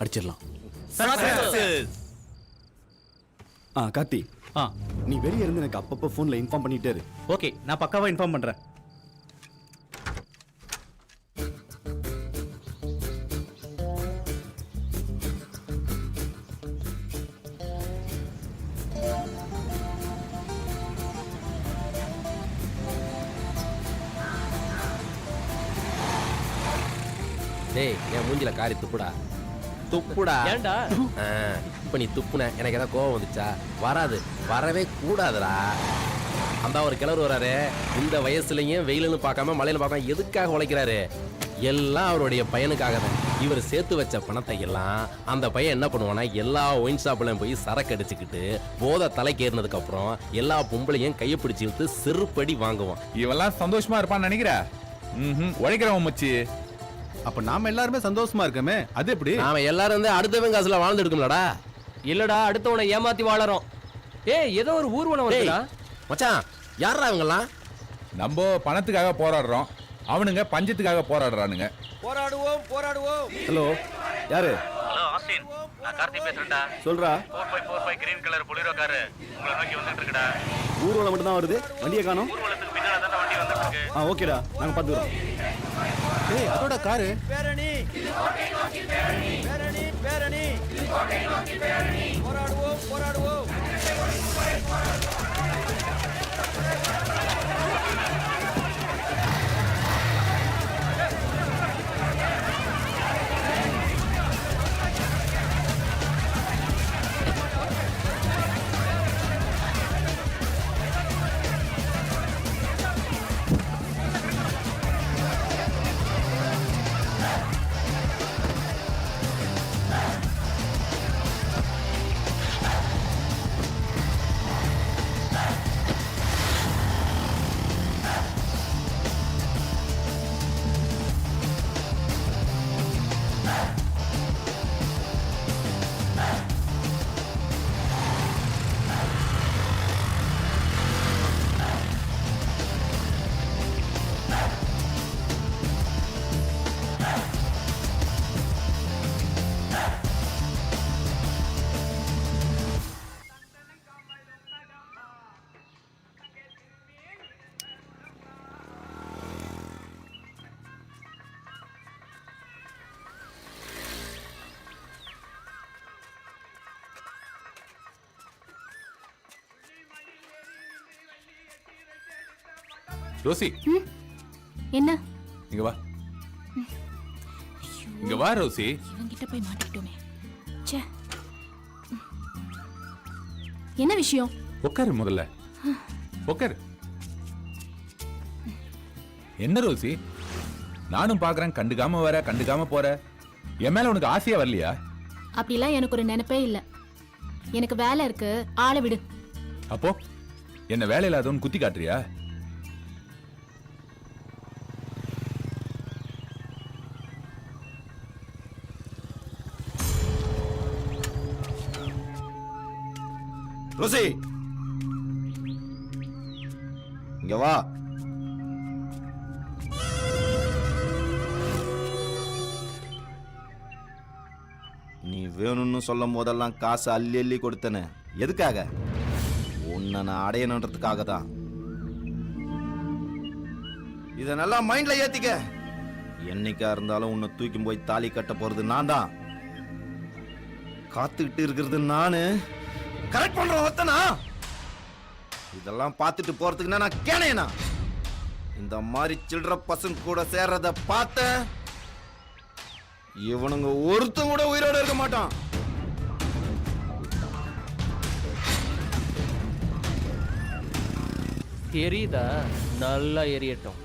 அடிச்சிடலாம். கார்த்தி, நீ வெளியே இருந்து எனக்கு அப்பப்போ ஃபோன்ல இன்ஃபார்ம் பண்ணிட்டே இரு. ஓகே, நான் பக்காவா இன்ஃபார்ம் பண்றேன். டேய், என் மூஞ்சில காரி துப்புடா. துப்புடா. ஏன்டா? இப்ப நீ துப்புன எனக்கு ஏதாவது கோவம் வந்துச்சா? வராது, வரவே கூடாதுடா. அந்த ஒரு கிழவர் வராரு, இந்த வயசுலயும் வெயிலுன்னு பார்க்காம மழையில பார்க்காம எதுக்காக உழைக்கிறாரு? எல்லாம் அவருடைய பையனுக்காக தான். இவர் சேர்த்து வச்ச பணத்தை எல்லாம் அந்த பையன் என்ன பண்ணுவானா, எல்லா ஒயின் ஷாப்லயும் போய் சரக்கு அடிச்சுக்கிட்டு போதை தலைக்கு ஏறினதுக்கு அப்புறம் எல்லா பொம்பளையும் கையை பிடிச்சி இழுத்து செருப்படி வாங்குவான். இவெல்லாம் சந்தோஷமா இருப்பான்னு நினைக்கிற? உழைக்கிறவன் மச்சி. அப்ப நாம எல்லாருமே சந்தோஷமா இருக்கமே, அது எப்படி? நாம எல்லாரும் வந்து அடுத்தவங்க காசுல வாழ்ந்து எடுக்கணும்லடா. இல்லடா, அடுத்தவனை ஏமாத்தி வாழறோம். ஏய், ஏதோ ஒரு ஊர்வலம் வருதுடா. மச்சான், யாரா இவங்கலாம்? நம்ம பணத்துக்காக போராடுறோம், அவனுங்க பஞ்சத்துக்காக போராடுறானுங்க. போராடுவோம் போராடுவோம். ஹலோ, யாரு? ஹலோ ஆஸ்டின், நான் கார்த்தி பேசுறேன்டா. சொல்றா. 4545 கிரீன் கலர் பொலிரோ கார் உங்களை நோக்கி வந்துட்டு இருக்குடா. ஊர்வலம் மட்டும் தான் வருது, வண்டியை காணோம். ஊர்வலத்துக்கு பின்னால தான் வண்டி வந்துட்டு இருக்கு. ஓகேடா, நாங்க பாத்துக்கிறோம். ஏய், அதோட காரு. பேரணி பேரணி பேரணி போராடுவோம் போராடுவோம். ரோசி, என்ன? இங்க வா. இங்க வா ரோசி. இவங்கிட்ட போய் மாட்டிக்கிட்டோமே. ச்சே. என்ன விஷயம்? உட்காரு முதல்ல. உட்காரு. என்ன ரோசி, நானும் பாக்குறேன், கண்டுக்காம வர கண்டுக்காம போற. என் மேல உனக்கு ஆசையா வரலையா? அப்படிலாம் எனக்கு ஒரு நினைப்பே இல்ல. எனக்கு வேலை இருக்கு, ஆளை விடு. அப்போ என்ன வேலை இல்லாதவன் குத்தி காட்டுறியா? ரோசி, இங்க வா. நீ வேணும்னு சொல்லும் போதெல்லாம் காசு அள்ளி அள்ளி கொடுத்தன. எதுக்காக? உன்னை நான் அடையணுன்றதுக்காக தான். இத நல்லா மைண்ட்ல ஏத்திக்க. என்னைக்கா இருந்தாலும் உன்னை தூக்கி போய் தாலி கட்ட போறது நான் தான். காத்துக்கிட்டு இருக்கிறது நானு. கரெக்ட் பண்ற ஒத்தனா? இதெல்லாம் பார்த்துட்டு போறதுக்கு நான் கேனேனா? இந்த மாதிரி சில்ட்ர பசங்க கூட சேர்றத பார்த்த இவனுங்க ஒருத்தன் கூட உயிரோட இருக்க மாட்டான். எரியுதா? நல்லா எரியட்டும்.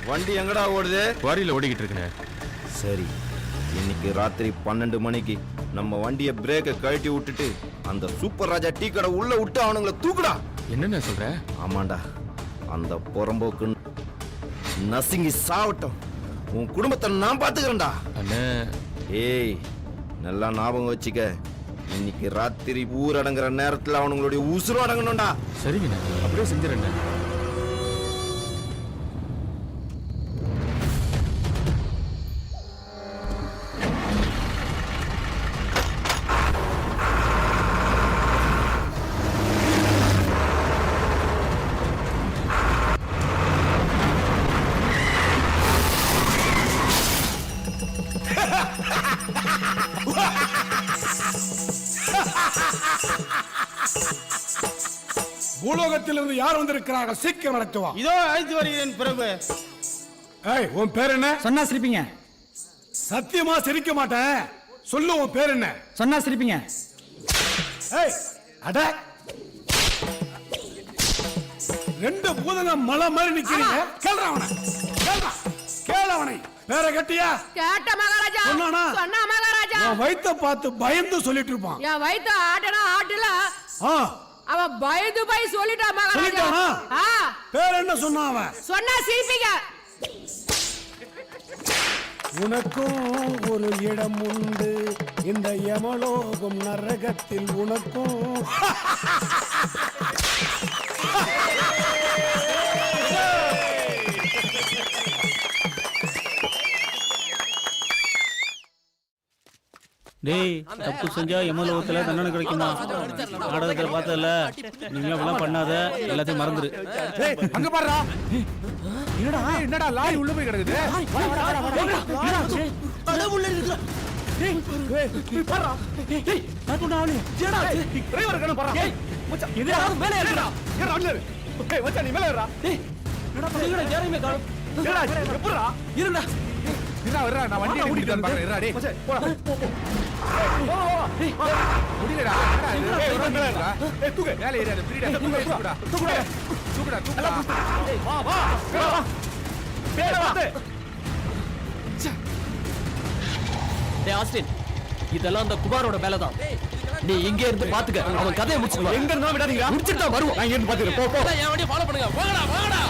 வண்டி எங்கடா ஓடுது? குவாரியில ஓடிக்கிட்டு இருக்குண்ணே. சரி, இன்னைக்கு ராத்திரி 12 மணிக்கு நம்ம வண்டியை பிரேக்கை கழட்டி விட்டுட்டு அந்த சூப்பர் ராஜா டீ கடை உள்ள விட்டு அவனுங்களை தூக்குடா. என்னென்ன சொல்ற? ஆமாண்டா, அந்த புறம்போக்கு நசுங்கி சாவட்டும். உன் குடும்பத்தை நான் பாத்துக்கிறேன்டா. அண்ணே, ஏய், நல்லா ஞாபகம் வச்சுக்க, இன்னைக்கு ராத்திரி ஊர் அடங்குற நேரத்துல அவனுங்களுடைய உசுறு அடங்கணும்டா. சரிங்கண்ணே, அப்படியே செஞ்சிடண்ணே. பூலோகத்திலிருந்து யார் வந்திருக்கிறார்கள்? சீக்கிரம் நடத்துவா. இதோ அழைத்து வருகிறேன் பிரபு. ஏய், உன் பேர் என்ன? சொன்னா சிரிப்பீங்க. சத்தியமா சிரிக்க மாட்டேன். சொல்லு, உன் பேர் என்ன? சொன்னா சிரிப்பீங்க. ஏய், அட, ரெண்டு பூதங்க மலை மாதிரி நிக்கிறீங்க. கேள்றா அவனை, கேள்றா, கேள அவனை. பேரை கட்டியா? கேட்ட மகாராஜா. சொன்னானா? சொன்னா மகாராஜா. உன் வயித்தை பார்த்து பயந்து சொல்லிட்டு இருப்பான். என் வயித்த ஆட்டனா ஆட்டல. ஆ, அவன் பயந்து போய் சொல்லிட்டான் மகாராஜா. சொல்லிட்டானா? ஆ, பேர் என்ன சொன்னான் அவன்? சொன்னா சிரிப்பீங்க. உனக்கும் ஒரு இடம் உண்டு இந்த யமலோகம் நரகத்தில். உனக்கும் டேய், தப்பு செஞ்சா எமலோகத்துல தண்டனை கிடைக்குமா? நாடகத்துல பார்த்ததுல நீங்க அப்படிலாம் பண்ணாத, எல்லாத்தையும் மறந்துரு. அங்க பாருடா. என்னடா லாரி உள்ள போய் கிடக்குது? நான் வண்டி ஓட்டிட்டு பாக்குறேன். டேய், முடியலடா. தூக்கு மேலே ஏறியா? ஃப்ரீடா. தூக்குடா, தூக்குடா, தூக்குடா, தூக்குடா. வா வா வா. பேர வந்து. டேய் ஆஸ்டின், இதெல்லாம் அந்த குமாரோட வேலை தான். நீ இங்க இருந்து பாத்துக்க, அவன் கதையை முடிச்சுட்டு வா. எங்க இருந்தா விடாதீங்க. முடிச்சிட்டு தான் வருவோம். நான் இங்க இருந்து பாத்துக்கிறேன். போ போ. என் வண்டியை ஃபாலோ பண்ணுங்க. வாங்கடா வாங்கடா.